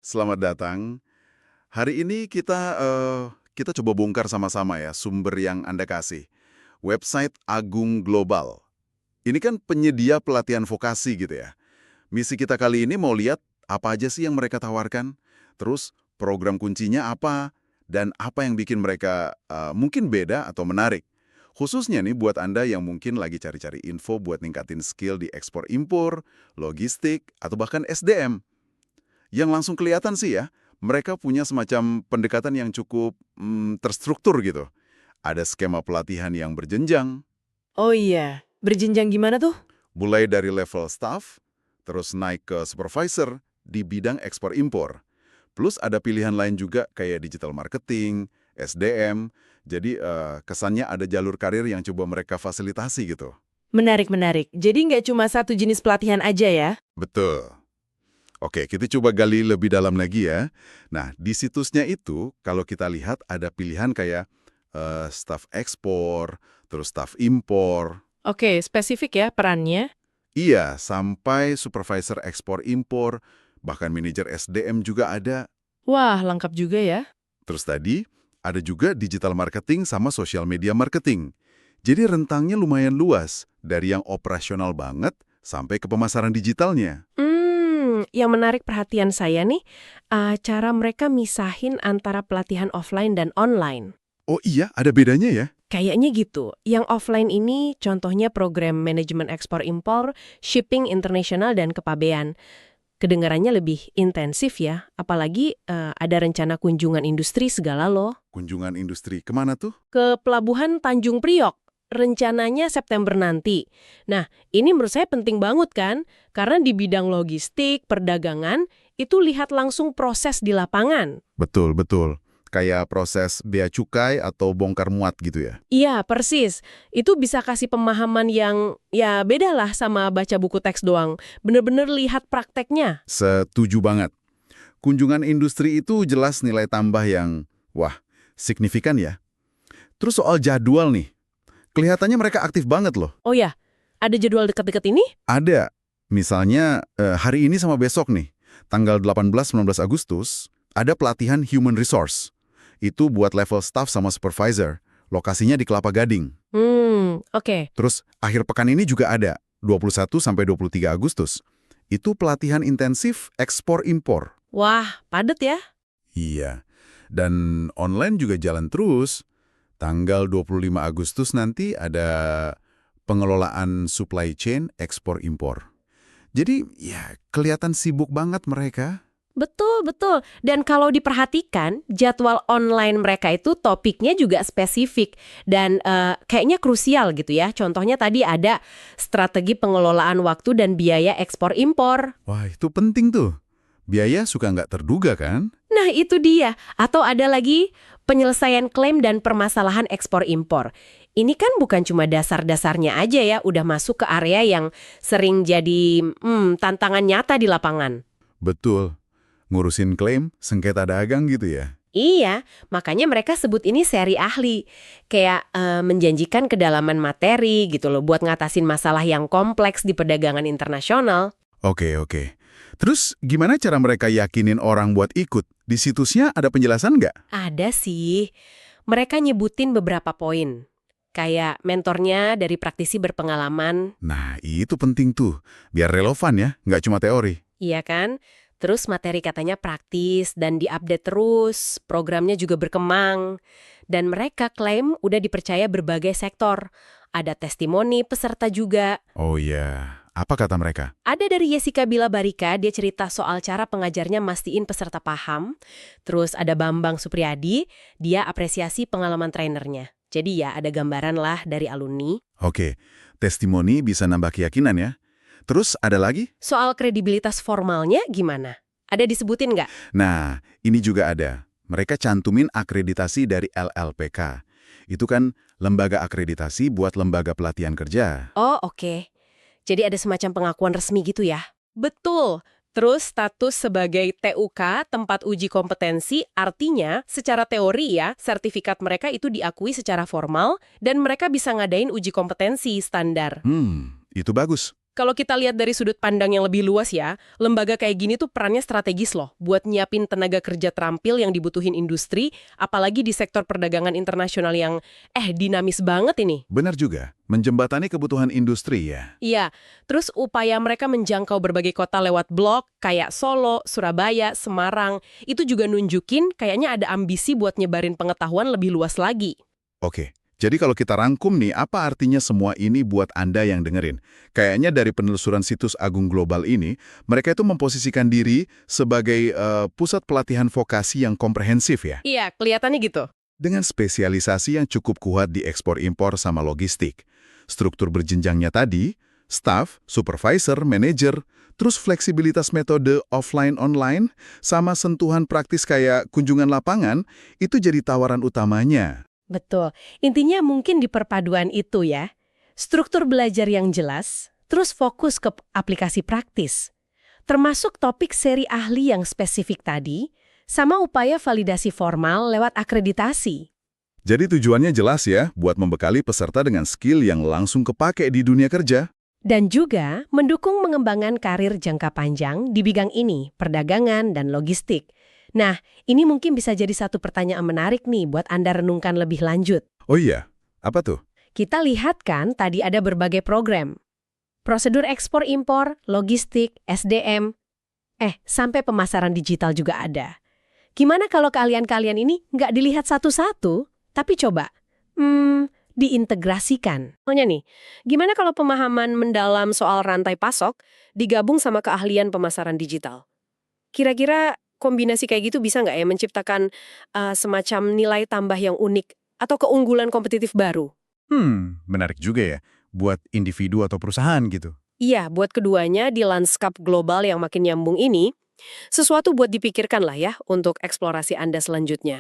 Selamat datang. Hari ini kita coba bongkar sama-sama ya sumber yang Anda kasih. Website Agung Global. Ini kan penyedia pelatihan vokasi gitu ya. Misi kita kali ini mau lihat apa aja sih yang mereka tawarkan, terus program kuncinya apa, dan apa yang bikin mereka mungkin beda atau menarik. Khususnya nih buat Anda yang mungkin lagi cari-cari info buat ningkatin skill di ekspor-impor, logistik, atau bahkan SDM. Yang langsung kelihatan sih ya, mereka punya semacam pendekatan yang cukup terstruktur gitu. Ada skema pelatihan yang berjenjang, Oh iya, berjenjang gimana tuh? mulai dari level staff, terus naik ke supervisor di bidang ekspor-impor. Plus ada pilihan lain juga kayak digital marketing, SDM, jadi kesannya ada jalur karir yang coba mereka fasilitasi gitu. Menarik. Jadi nggak cuma satu jenis pelatihan aja ya? Betul. Oke, kita coba gali lebih dalam lagi ya. Nah, di situsnya itu, kalau kita lihat ada pilihan kayak staf ekspor, terus staf impor, Oke, spesifik ya perannya. iya, sampai supervisor ekspor impor, bahkan manajer SDM juga ada. Wah, lengkap juga ya. Terus tadi, ada juga digital marketing sama social media marketing. Jadi rentangnya lumayan luas, dari yang operasional banget sampai ke pemasaran digitalnya. Yang menarik perhatian saya nih, cara mereka misahin antara pelatihan offline dan online. Oh iya, ada bedanya ya? Kayaknya gitu. Yang offline ini contohnya program manajemen ekspor-impor, shipping internasional, dan kepabean. Kedengarannya lebih intensif ya, apalagi ada rencana kunjungan industri segala loh. Kunjungan industri kemana tuh? Ke Pelabuhan Tanjung Priok. Rencananya September nanti. Nah, ini menurut saya penting banget kan? Karena di bidang logistik, perdagangan, itu lihat langsung proses di lapangan. Betul, betul. Kayak proses bea cukai atau bongkar muat gitu ya. Iya, persis. Itu bisa kasih pemahaman yang, ya beda lah sama baca buku teks doang. Bener-bener lihat prakteknya. Setuju banget. Kunjungan industri itu jelas nilai tambah yang, wah, signifikan ya. Terus soal jadwal nih, kelihatannya mereka aktif banget loh. Oh ya, ada jadwal deket-deket ini? Ada, misalnya hari ini sama besok nih, tanggal 18-19 Agustus, ada pelatihan Human Resource. Itu buat level staff sama supervisor. Lokasinya di Kelapa Gading. Oke. Terus akhir pekan ini juga ada, 21-23 Agustus. Itu pelatihan intensif ekspor-impor. Wah, padet ya? Iya, dan online juga jalan terus. Tanggal 25 Agustus nanti ada pengelolaan supply chain ekspor-impor. Jadi ya kelihatan sibuk banget mereka. Betul. Dan kalau diperhatikan, jadwal online mereka itu topiknya juga spesifik dan kayaknya krusial gitu ya. Contohnya tadi ada strategi pengelolaan waktu dan biaya ekspor-impor. Wah, itu penting tuh. Biaya suka nggak terduga kan? Nah, itu dia. Atau ada lagi penyelesaian klaim dan permasalahan ekspor-impor. Ini kan bukan cuma dasar-dasarnya aja ya, udah masuk ke area yang sering jadi tantangan nyata di lapangan. Betul. Ngurusin klaim, sengketa dagang gitu ya. Iya, makanya mereka sebut ini seri ahli. Kayak menjanjikan kedalaman materi gitu loh buat ngatasin masalah yang kompleks di perdagangan internasional. Oke. Terus gimana cara mereka yakinin orang buat ikut? Di situsnya ada penjelasan nggak? Ada sih. Mereka nyebutin beberapa poin. Kayak mentornya dari praktisi berpengalaman, Nah, itu penting tuh. Biar relevan ya, nggak cuma teori. iya kan? Terus materi katanya praktis dan diupdate terus, programnya juga berkembang. Dan mereka klaim udah dipercaya berbagai sektor. Ada testimoni peserta juga. Oh iya, apa kata mereka? Ada dari Jessica Bila Barika, dia cerita soal cara pengajarnya mastiin peserta paham. Terus ada Bambang Supriyadi, dia apresiasi pengalaman trainernya. Jadi ya ada gambaran lah dari alumni. Oke, testimoni bisa nambah keyakinan ya. Terus ada lagi? Soal kredibilitas formalnya gimana? Ada disebutin nggak? Nah, ini juga ada. Mereka cantumin akreditasi dari LLPK. Itu kan lembaga akreditasi buat lembaga pelatihan kerja. Oh, oke. Jadi ada semacam pengakuan resmi gitu ya? Betul. Terus status sebagai TUK, tempat uji kompetensi, artinya secara teori ya, sertifikat mereka itu diakui secara formal dan mereka bisa ngadain uji kompetensi standar. Itu bagus. Kalau kita lihat dari sudut pandang yang lebih luas ya, lembaga kayak gini tuh perannya strategis loh buat nyiapin tenaga kerja terampil yang dibutuhin industri, apalagi di sektor perdagangan internasional yang dinamis banget ini. Benar juga, menjembatani kebutuhan industri ya. Iya, terus upaya mereka menjangkau berbagai kota lewat blog kayak Solo, Surabaya, Semarang, itu juga nunjukin kayaknya ada ambisi buat nyebarin pengetahuan lebih luas lagi. Oke, jadi kalau kita rangkum nih, apa artinya semua ini buat Anda yang dengerin? Kayaknya dari penelusuran situs Agung Global ini, mereka itu memposisikan diri sebagai pusat pelatihan vokasi yang komprehensif ya. Iya, kelihatannya gitu. Dengan spesialisasi yang cukup kuat di ekspor-impor sama logistik. Struktur berjenjangnya tadi, staff, supervisor, manager, terus fleksibilitas metode offline-online, sama sentuhan praktis kayak kunjungan lapangan, itu jadi tawaran utamanya. Betul. Intinya mungkin di perpaduan itu ya. Struktur belajar yang jelas, terus fokus ke aplikasi praktis. Termasuk topik seri ahli yang spesifik tadi, sama upaya validasi formal lewat akreditasi. Jadi tujuannya jelas ya, buat membekali peserta dengan skill yang langsung kepake di dunia kerja. Dan juga mendukung mengembangkan karir jangka panjang di bidang ini, perdagangan dan logistik. Nah, ini mungkin bisa jadi satu pertanyaan menarik nih buat Anda renungkan lebih lanjut. Oh iya, apa tuh? Kita lihat kan tadi ada berbagai program. Prosedur ekspor-impor, logistik, SDM, sampai pemasaran digital juga ada. Gimana kalau keahlian-keahlian ini nggak dilihat satu-satu, tapi coba, diintegrasikan. Soalnya nih, gimana kalau pemahaman mendalam soal rantai pasok digabung sama keahlian pemasaran digital? Kira-kira kombinasi kayak gitu bisa nggak ya menciptakan semacam nilai tambah yang unik atau keunggulan kompetitif baru? Menarik juga ya, buat individu atau perusahaan gitu. Iya, buat keduanya di lanskap global yang makin nyambung ini, sesuatu buat dipikirkan lah ya untuk eksplorasi Anda selanjutnya.